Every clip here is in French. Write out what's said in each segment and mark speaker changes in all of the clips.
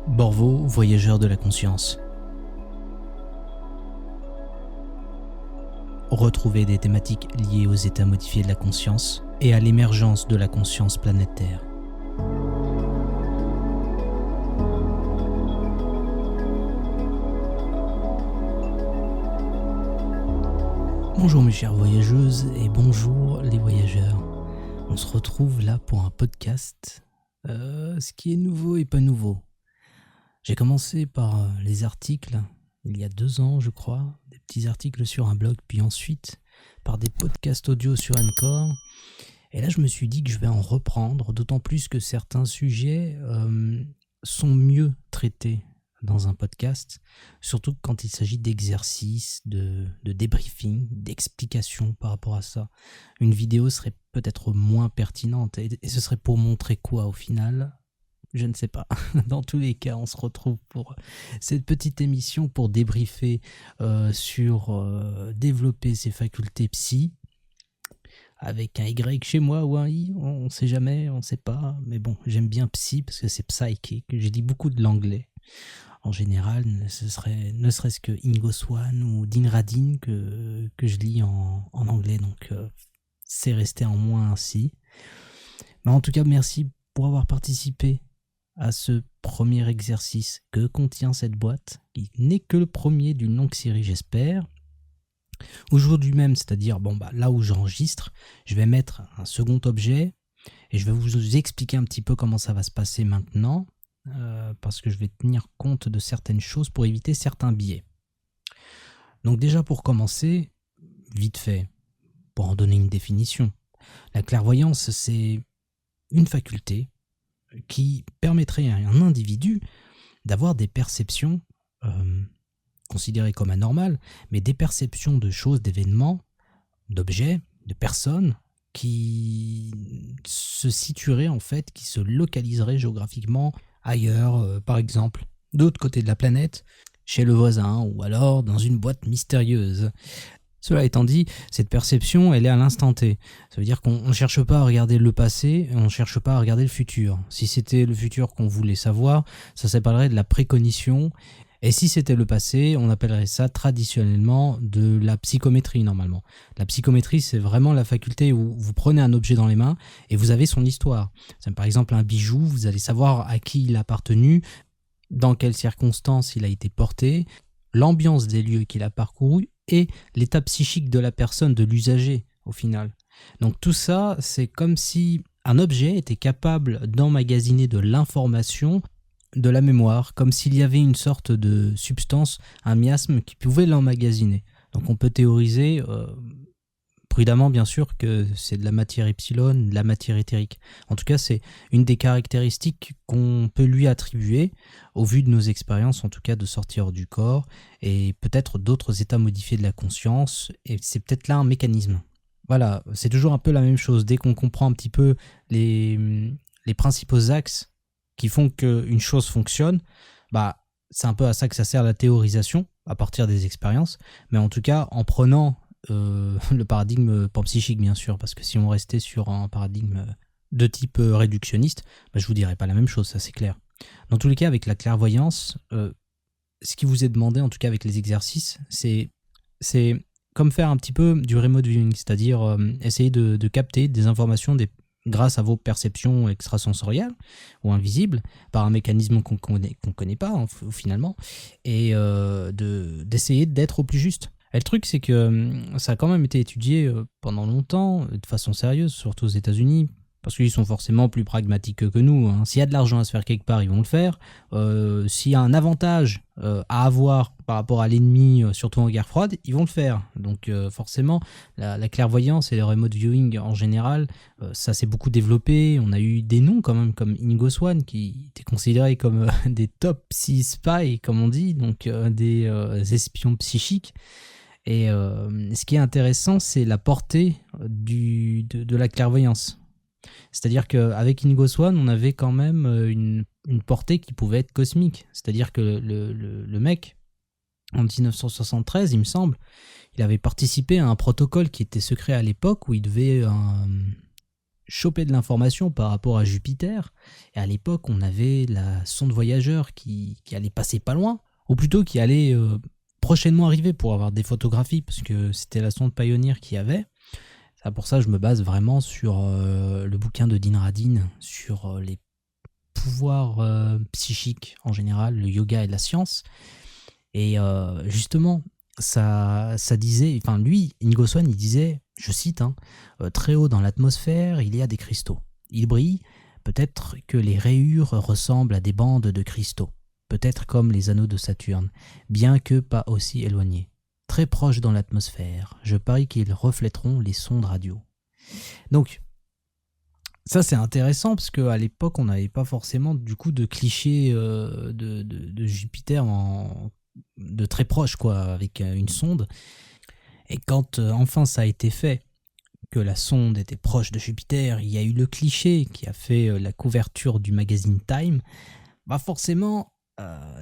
Speaker 1: Borvo, voyageur de la conscience. Retrouvez des thématiques liées aux états modifiés de la conscience et à l'émergence de la conscience planétaire. Bonjour mes chères voyageuses et bonjour les voyageurs. On se retrouve là pour un podcast, ce qui est nouveau et pas nouveau. J'ai commencé par les articles, il y a 2 ans je crois, des petits articles sur un blog, puis ensuite par des podcasts audio sur Anchor. Et là je me suis dit que je vais en reprendre, d'autant plus que certains sujets sont mieux traités dans un podcast, surtout quand il s'agit d'exercices, de débriefing, d'explications par rapport à ça. Une vidéo serait peut-être moins pertinente, et ce serait pour montrer quoi au final ? Je ne sais pas. Dans tous les cas, on se retrouve pour cette petite émission pour débriefer sur développer ses facultés psy, avec un Y chez moi ou un I, on ne sait jamais, on ne sait pas. Mais bon, j'aime bien psy parce que c'est psychique. J'ai dit beaucoup de l'anglais. En général, ne serait-ce que Ingo Swann ou Dean Radin que je lis en anglais. Donc, c'est resté en moins ainsi. Mais en tout cas, merci pour avoir participé à ce premier exercice que contient cette boîte, qui n'est que le premier d'une longue série, j'espère. Aujourd'hui même, c'est-à-dire là où j'enregistre, je vais mettre un second objet et je vais vous expliquer un petit peu comment ça va se passer maintenant, parce que je vais tenir compte de certaines choses pour éviter certains biais. Donc déjà pour commencer, vite fait, pour en donner une définition, la clairvoyance c'est une faculté qui permettrait à un individu d'avoir des perceptions considérées comme anormales, mais des perceptions de choses, d'événements, d'objets, de personnes qui se situeraient en fait, qui se localiseraient géographiquement ailleurs, par exemple, de l'autre côté de la planète, chez le voisin, ou alors dans une boîte mystérieuse. Cela étant dit, cette perception, elle est à l'instant T. Ça veut dire qu'on ne cherche pas à regarder le passé, on ne cherche pas à regarder le futur. Si c'était le futur qu'on voulait savoir, ça s'appellerait de la précognition. Et si c'était le passé, on appellerait ça traditionnellement de la psychométrie normalement. La psychométrie, c'est vraiment la faculté où vous prenez un objet dans les mains et vous avez son histoire. C'est par exemple un bijou, vous allez savoir à qui il a appartenu, dans quelles circonstances il a été porté, l'ambiance des lieux qu'il a parcourus et l'état psychique de la personne, de l'usager au final. Donc tout ça, c'est comme si un objet était capable d'emmagasiner de l'information, de la mémoire, comme s'il y avait une sorte de substance, un miasme qui pouvait l'emmagasiner. Donc on peut théoriser, prudemment bien sûr, que c'est de la matière epsilon, de la matière éthérique. En tout cas, c'est une des caractéristiques qu'on peut lui attribuer, au vu de nos expériences, en tout cas de sortie hors du corps, et peut-être d'autres états modifiés de la conscience, et c'est peut-être là un mécanisme. Voilà, c'est toujours un peu la même chose. Dès qu'on comprend un petit peu les principaux axes qui font qu'une chose fonctionne, c'est un peu à ça que ça sert la théorisation, à partir des expériences, mais en tout cas en prenant le paradigme panpsychique bien sûr, parce que si on restait sur un paradigme de type réductionniste, je vous dirais pas la même chose, ça c'est clair. Dans tous les cas, avec la clairvoyance, ce qui vous est demandé, en tout cas avec les exercices, c'est comme faire un petit peu du remote viewing, c'est-à-dire essayer de capter des informations grâce à vos perceptions extrasensorielles ou invisibles, par un mécanisme qu'on connaît pas finalement, et d'essayer d'être au plus juste. Et le truc, c'est que ça a quand même été étudié pendant longtemps, de façon sérieuse, surtout aux États-Unis, parce qu'ils sont forcément plus pragmatiques que nous. S'il y a de l'argent à se faire quelque part, ils vont le faire. S'il y a un avantage à avoir par rapport à l'ennemi, surtout en guerre froide, ils vont le faire. Donc forcément, la clairvoyance et le remote viewing en général, ça s'est beaucoup développé. On a eu des noms quand même, comme Ingo Swann, qui étaient considérés comme des top psy spies, comme on dit, donc des espions psychiques. Et ce qui est intéressant, c'est la portée de la clairvoyance. C'est-à-dire qu'avec Ingo Swann, on avait quand même une portée qui pouvait être cosmique. C'est-à-dire que le mec, en 1973, il me semble, il avait participé à un protocole qui était secret à l'époque, où il devait choper de l'information par rapport à Jupiter. Et à l'époque, on avait la sonde Voyageur qui allait passer pas loin, ou plutôt qui allait prochainement arriver pour avoir des photographies, parce que c'était la sonde Pioneer qui avait. C'est pour ça que je me base vraiment sur le bouquin de Dean Radin, sur les pouvoirs psychiques en général, le yoga et la science. Et justement, ça disait, enfin lui, Ingo Swann, il disait, je cite, très haut dans l'atmosphère, il y a des cristaux. Ils brillent, peut-être que les rayures ressemblent à des bandes de cristaux, peut-être comme les anneaux de Saturne, bien que pas aussi éloignés. Très proches dans l'atmosphère, je parie qu'ils reflèteront les sondes radio. Donc, ça c'est intéressant parce qu'à l'époque on n'avait pas forcément du coup de clichés de Jupiter de très proche quoi, avec une sonde. Et quand enfin ça a été fait, que la sonde était proche de Jupiter, il y a eu le cliché qui a fait la couverture du magazine Time, bah forcément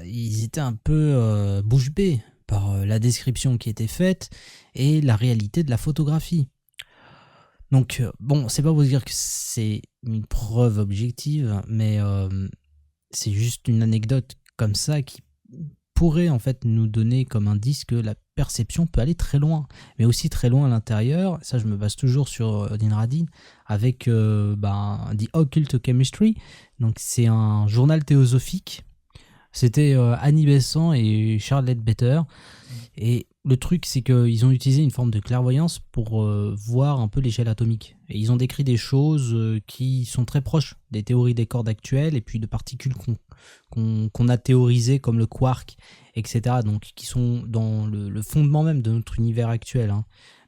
Speaker 1: ils étaient un peu bouche bée par la description qui était faite et la réalité de la photographie. Donc, bon, c'est pas pour dire que c'est une preuve objective, mais c'est juste une anecdote comme ça qui pourrait en fait nous donner comme indice que la perception peut aller très loin, mais aussi très loin à l'intérieur. Ça, je me base toujours sur Dean Radin avec The Occult Chemistry. Donc, c'est un journal théosophique. C'était Annie Besant et Charles Ledbetter. Et le truc, c'est qu'ils ont utilisé une forme de clairvoyance pour voir un peu l'échelle atomique. Et ils ont décrit des choses qui sont très proches des théories des cordes actuelles et puis de particules qu'on a théorisées comme le quark, etc. Donc qui sont dans le fondement même de notre univers actuel.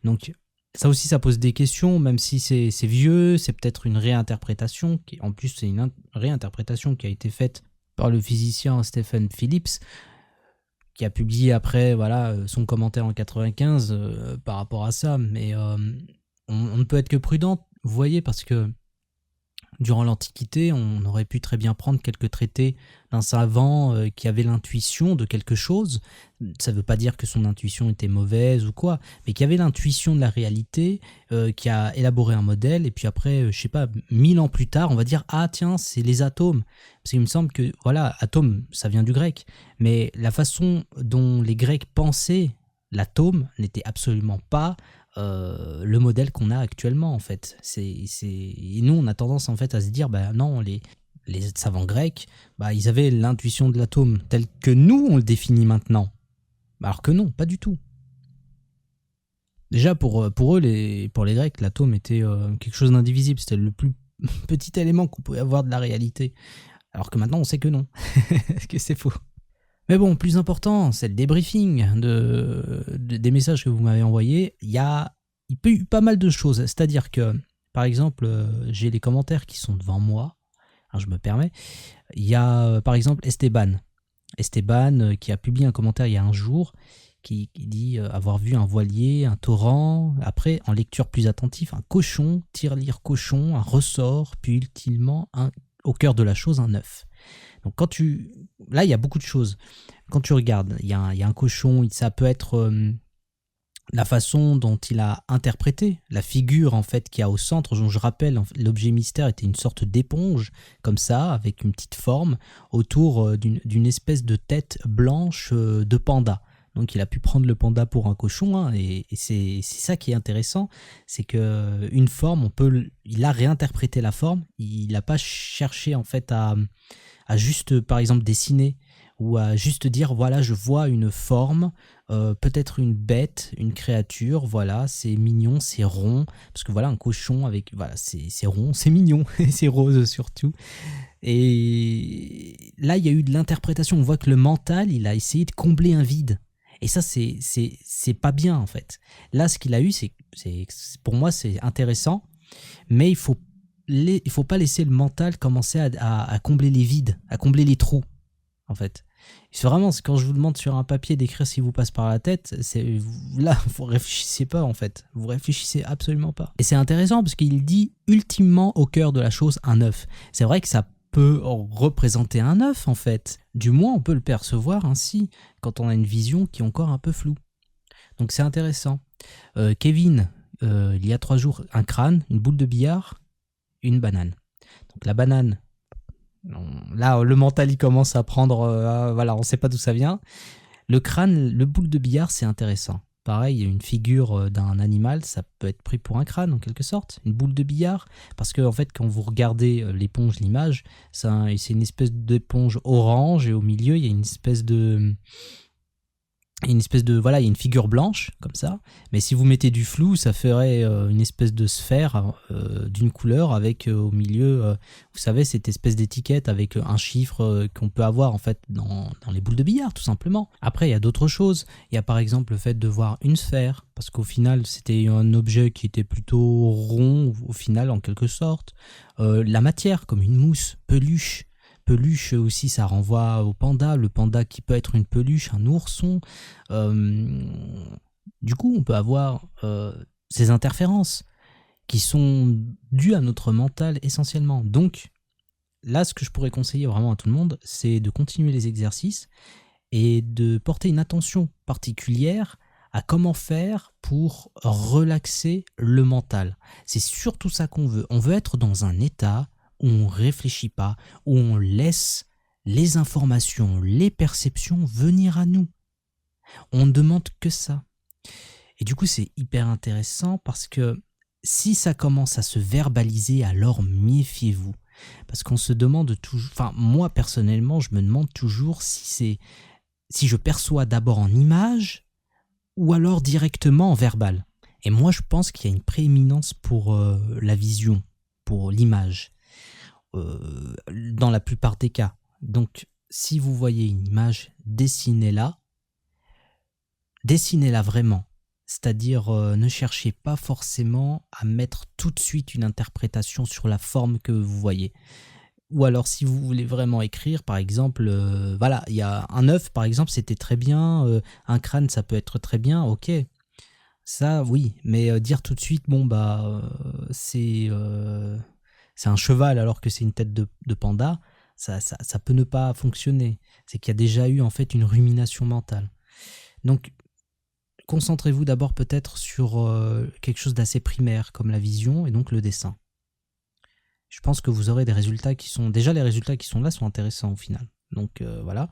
Speaker 1: Donc ça aussi, ça pose des questions, même si c'est vieux, c'est peut-être une réinterprétation. En plus, c'est une réinterprétation qui a été faite par le physicien Stephen Phillips, qui a publié après son commentaire en 95 par rapport à ça. Mais on ne peut être que prudent, vous voyez, parce que durant l'Antiquité, on aurait pu très bien prendre quelques traités d'un savant qui avait l'intuition de quelque chose. Ça ne veut pas dire que son intuition était mauvaise ou quoi, mais qui avait l'intuition de la réalité, qui a élaboré un modèle, et puis après, je sais pas, 1000 ans plus tard, on va dire « Ah tiens, c'est les atomes ». Parce qu'il me semble que, voilà, atome, ça vient du grec, mais la façon dont les Grecs pensaient l'atome n'était absolument pas le modèle qu'on a actuellement en fait. Et nous on a tendance en fait à se dire non, les savants grecs, ils avaient l'intuition de l'atome tel que nous on le définit maintenant, alors que non, pas du tout. Déjà pour eux, pour les Grecs, l'atome était quelque chose d'indivisible, c'était le plus petit élément qu'on pouvait avoir de la réalité, alors que maintenant on sait que non, que c'est faux. Mais bon, plus important, c'est le débriefing des messages que vous m'avez envoyés. Il y a eu pas mal de choses. C'est-à-dire que, par exemple, j'ai les commentaires qui sont devant moi. Alors, je me permets. Il y a, par exemple, Esteban. Esteban qui a publié un commentaire il y a un jour qui dit avoir vu un voilier, un torrent, après, en lecture plus attentive, un cochon, tirelire cochon, un ressort, puis ultimement, au cœur de la chose, un œuf. Donc là, il y a beaucoup de choses. Quand tu regardes, il y a un cochon, ça peut être la façon dont il a interprété la figure en fait qu'il y a au centre. Dont je rappelle, l'objet mystère était une sorte d'éponge, comme ça, avec une petite forme, autour d'une espèce de tête blanche de panda. Donc il a pu prendre le panda pour un cochon, et c'est ça qui est intéressant, c'est que une forme, il a réinterprété la forme, il n'a pas cherché en fait à juste par exemple dessiner ou à juste dire voilà je vois une forme, peut-être une bête, une créature, voilà c'est mignon, c'est rond, parce que voilà un cochon avec voilà c'est rond, c'est mignon et c'est rose surtout. Et là il y a eu de l'interprétation, on voit que le mental il a essayé de combler un vide, et ça c'est pas bien en fait. Là ce qu'il a eu c'est pour moi c'est intéressant, mais il faut pas laisser le mental commencer à combler les vides, à combler les trous, en fait. C'est vraiment, quand je vous demande sur un papier d'écrire ce qui vous passe par la tête, là, vous réfléchissez pas, en fait. Vous réfléchissez absolument pas. Et c'est intéressant parce qu'il dit ultimement au cœur de la chose un œuf. C'est vrai que ça peut représenter un œuf, en fait. Du moins, on peut le percevoir ainsi quand on a une vision qui est encore un peu floue. Donc c'est intéressant. Kevin, il y a 3 jours, un crâne, une boule de billard. une banane. Donc la banane, là le mental il commence à prendre, voilà, on sait pas d'où ça vient. Le crâne, le boule de billard, c'est intéressant. Pareil, il y a une figure d'un animal, ça peut être pris pour un crâne en quelque sorte, une boule de billard, parce que en fait quand vous regardez l'éponge, l'image, c'est une espèce d'éponge orange et au milieu il y a voilà, il y a une figure blanche comme ça, mais si vous mettez du flou, ça ferait une espèce de sphère d'une couleur avec au milieu, vous savez, cette espèce d'étiquette avec un chiffre qu'on peut avoir en fait dans les boules de billard tout simplement. Après, il y a d'autres choses. Il y a par exemple le fait de voir une sphère, parce qu'au final, c'était un objet qui était plutôt rond au final en quelque sorte. La matière, comme une mousse, peluche aussi, ça renvoie au panda, le panda qui peut être une peluche, un ourson. Du coup, on peut avoir ces interférences qui sont dues à notre mental essentiellement. Donc, là, ce que je pourrais conseiller vraiment à tout le monde, c'est de continuer les exercices et de porter une attention particulière à comment faire pour relaxer le mental. C'est surtout ça qu'on veut. On veut être dans un état où on ne réfléchit pas, où on laisse les informations, les perceptions venir à nous. On ne demande que ça. Et du coup, c'est hyper intéressant parce que si ça commence à se verbaliser, alors méfiez-vous. Parce qu'on se demande toujours, enfin moi personnellement, je me demande toujours si je perçois d'abord en image ou alors directement en verbal. Et moi, je pense qu'il y a une prééminence pour la vision, pour l'image. Dans la plupart des cas. Donc, si vous voyez une image, dessinez-la vraiment. C'est-à-dire, ne cherchez pas forcément à mettre tout de suite une interprétation sur la forme que vous voyez. Ou alors, si vous voulez vraiment écrire, par exemple, voilà, il y a un œuf, par exemple, c'était très bien, un crâne, ça peut être très bien, ok. Ça, oui, mais dire tout de suite, bon, c'est un cheval alors que c'est une tête de panda, ça peut ne pas fonctionner. C'est qu'il y a déjà eu en fait une rumination mentale. Donc, concentrez-vous d'abord peut-être sur quelque chose d'assez primaire comme la vision et donc le dessin. Je pense que vous aurez des résultats qui sont... Déjà, les résultats qui sont là sont intéressants au final. Donc, voilà.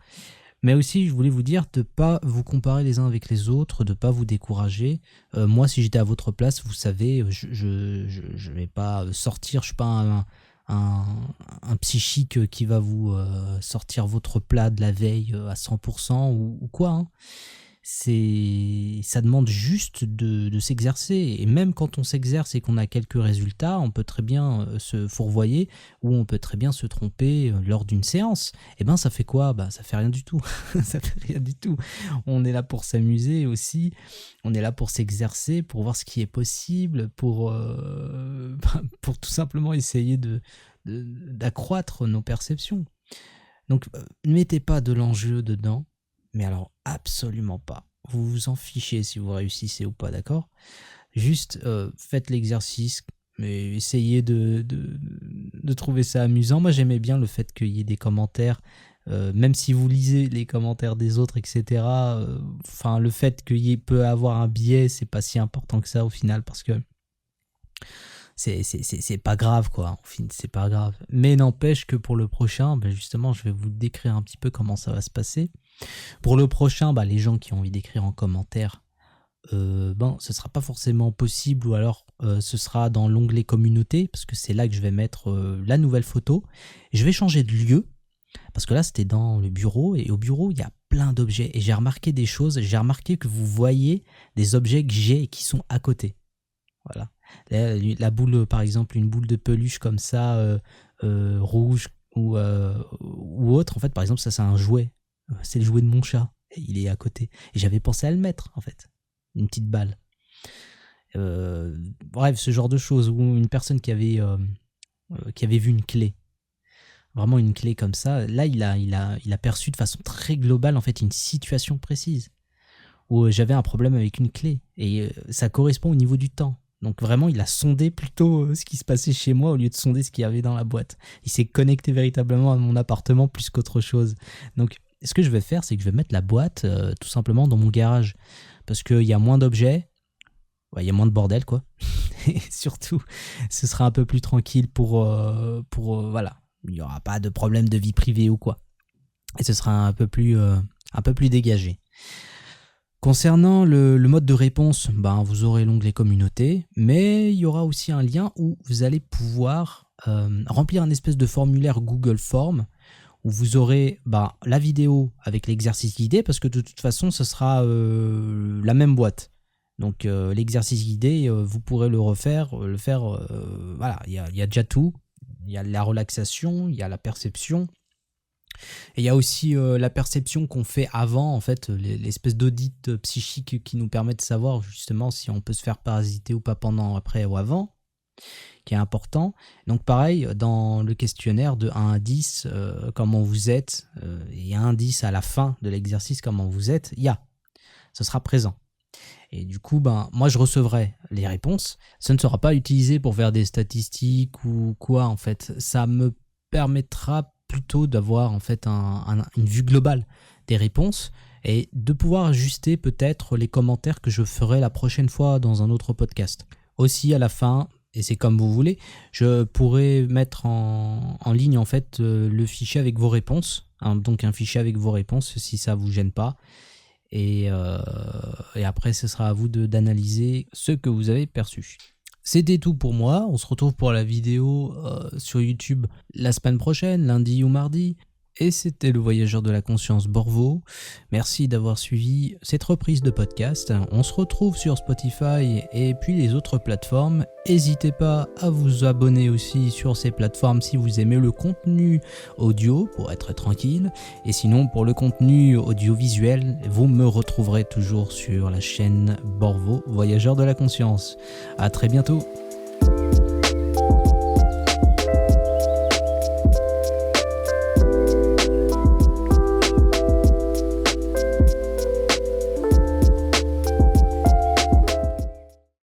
Speaker 1: Mais aussi, je voulais vous dire de ne pas vous comparer les uns avec les autres, de ne pas vous décourager. Moi, si j'étais à votre place, vous savez, je vais pas sortir, je ne suis pas un psychique qui va vous sortir votre plat de la veille à 100% ou quoi. Hein. Ça demande juste de s'exercer. Et même quand on s'exerce et qu'on a quelques résultats, on peut très bien se fourvoyer ou on peut très bien se tromper lors d'une séance. Et ben ça fait quoi ? Ça fait rien du tout. Ça fait rien du tout. On est là pour s'amuser aussi. On est là pour s'exercer, pour voir ce qui est possible, pour tout simplement essayer d'accroître nos perceptions. Donc ne mettez pas de l'enjeu dedans. Mais alors, absolument pas. Vous vous en fichez si vous réussissez ou pas, d'accord ? Juste, faites l'exercice, mais essayez de trouver ça amusant. Moi, j'aimais bien le fait qu'il y ait des commentaires, même si vous lisez les commentaires des autres, etc. Le fait qu'il peut avoir un biais, c'est pas si important que ça au final, parce que c'est pas grave, quoi. C'est pas grave. Mais n'empêche que pour le prochain, justement, je vais vous décrire un petit peu comment ça va se passer. Pour le prochain, les gens qui ont envie d'écrire en commentaire, ce sera pas forcément possible, ou alors ce sera dans l'onglet communauté, parce que c'est là que je vais mettre la nouvelle photo. Et je vais changer de lieu, parce que là c'était dans le bureau, et au bureau il y a plein d'objets, et j'ai remarqué des choses. J'ai remarqué que vous voyez des objets que j'ai et qui sont à côté. Voilà. La boule, par exemple, une boule de peluche comme ça, rouge ou autre, en fait, par exemple, ça c'est un jouet. C'est le jouet de mon chat. Et il est à côté. Et j'avais pensé à le mettre, en fait. Une petite balle. Bref, ce genre de choses. Ou une personne qui avait vu une clé. Vraiment une clé comme ça. Là, il a perçu de façon très globale, en fait, une situation précise. Où j'avais un problème avec une clé. Et ça correspond au niveau du temps. Donc vraiment, il a sondé plutôt ce qui se passait chez moi au lieu de sonder ce qu'il y avait dans la boîte. Il s'est connecté véritablement à mon appartement plus qu'autre chose. Donc, ce que je vais faire, c'est que je vais mettre la boîte tout simplement dans mon garage. Parce qu'il y a moins d'objets. il y a moins de bordel, quoi. Et surtout, ce sera un peu plus tranquille voilà. Il n'y aura pas de problème de vie privée ou quoi. Et ce sera un peu plus dégagé. Concernant le mode de réponse, vous aurez l'onglet communauté, mais il y aura aussi un lien où vous allez pouvoir remplir un espèce de formulaire Google Form où vous aurez la vidéo avec l'exercice guidé, parce que de toute façon, ce sera la même boîte. Donc l'exercice guidé, vous pourrez le faire. Voilà, il y a déjà tout. Il y a la relaxation, il y a la perception. Et il y a aussi la perception qu'on fait avant, en fait, l'espèce d'audit psychique qui nous permet de savoir justement si on peut se faire parasiter ou pas pendant, après ou avant, qui est important. Donc pareil, dans le questionnaire de 1 à 10, comment vous êtes, et 1 à 10 à la fin de l'exercice, comment vous êtes, ce sera présent. Et du coup, moi je recevrai les réponses. Ça ne sera pas utilisé pour faire des statistiques ou quoi, en fait. Ça me permettra plutôt d'avoir en fait une vue globale des réponses et de pouvoir ajuster peut-être les commentaires que je ferai la prochaine fois dans un autre podcast. Aussi à la fin, et c'est comme vous voulez, je pourrais mettre en ligne en fait le fichier avec vos réponses, donc un fichier avec vos réponses si ça vous gêne pas. Et après, ce sera à vous d'analyser ce que vous avez perçu. C'était tout pour moi. On se retrouve pour la vidéo sur YouTube la semaine prochaine, lundi ou mardi. Et c'était le Voyageur de la Conscience Borvo. Merci d'avoir suivi cette reprise de podcast. On se retrouve sur Spotify et puis les autres plateformes. N'hésitez pas à vous abonner aussi sur ces plateformes si vous aimez le contenu audio pour être tranquille. Et sinon, pour le contenu audiovisuel, vous me retrouverez toujours sur la chaîne Borvo, Voyageur de la Conscience. À très bientôt.